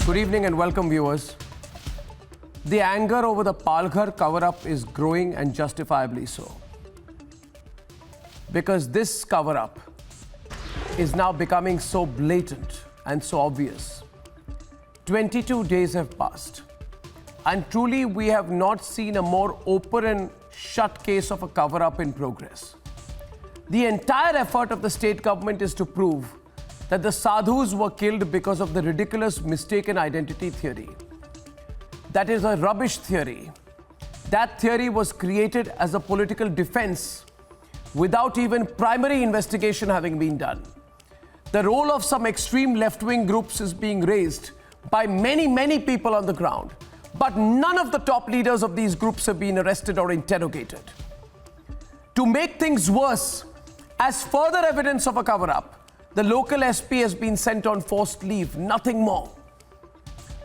Good evening and welcome, viewers. The anger over the Palghar cover-up is growing, and justifiably so. Because this cover-up is now becoming so blatant and so obvious. 22 days have passed, and truly we have not seen a more open and shut case of a cover-up in progress. The entire effort of the state government is to prove that the sadhus were killed because of the ridiculous mistaken identity theory. That is a rubbish theory. That theory was created as a political defense without even primary investigation having been done. The role of some extreme left-wing groups is being raised by many people on the ground, but none of the top leaders of these groups have been arrested or interrogated. To make things worse, as further evidence of a cover-up, the local SP has been sent on forced leave, nothing more.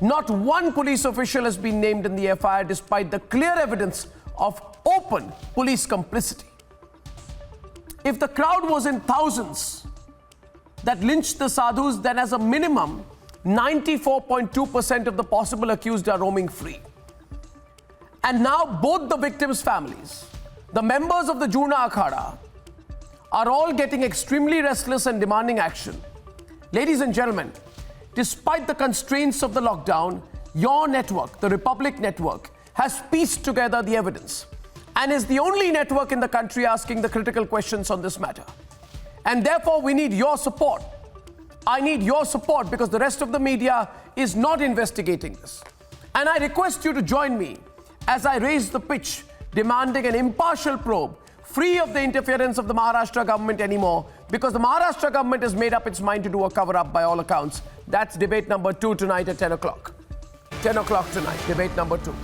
Not one police official has been named in the FIR despite the clear evidence of open police complicity. If the crowd was in thousands that lynched the sadhus, then as a minimum, 94.2% of the possible accused are roaming free. And now both the victims' families, the members of the Jurna Akhada, are all getting extremely restless and demanding action. Ladies and gentlemen, despite the constraints of the lockdown, your network, the Republic Network, has pieced together the evidence and is the only network in the country asking the critical questions on this matter. And therefore, we need your support. I need your support because the rest of the media is not investigating this. And I request you to join me as I raise the pitch demanding an impartial probe, free of the interference of the Maharashtra government anymore, because the Maharashtra government has made up its mind to do a cover-up by all accounts. That's debate number 2 tonight at 10 o'clock. 10 o'clock tonight, debate number 2.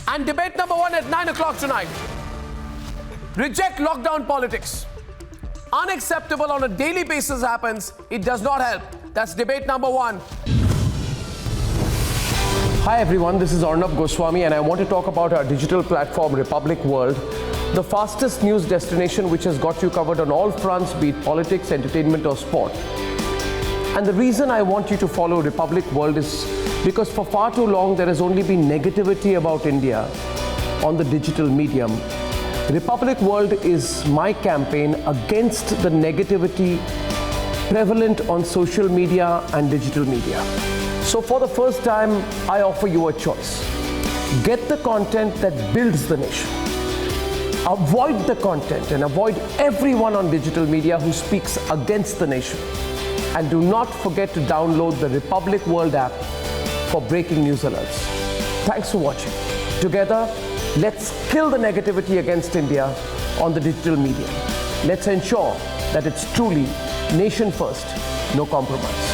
And debate number 1 at 9 o'clock tonight. Reject lockdown politics. Unacceptable on a daily basis happens. It does not help. That's debate number 1. Hi everyone, this is Arnab Goswami and I want to talk about our digital platform Republic World, the fastest news destination which has got you covered on all fronts, be it politics, entertainment or sport. And the reason I want you to follow Republic World is because for far too long there has only been negativity about India on the digital medium. Republic World is my campaign against the negativity prevalent on social media and digital media. So for the first time, I offer you a choice. Get the content that builds the nation. Avoid the content and avoid everyone on digital media who speaks against the nation. And do not forget to download the Republic World app for breaking news alerts. Thanks for watching. Together, let's kill the negativity against India on the digital media. Let's ensure that it's truly nation first, no compromise.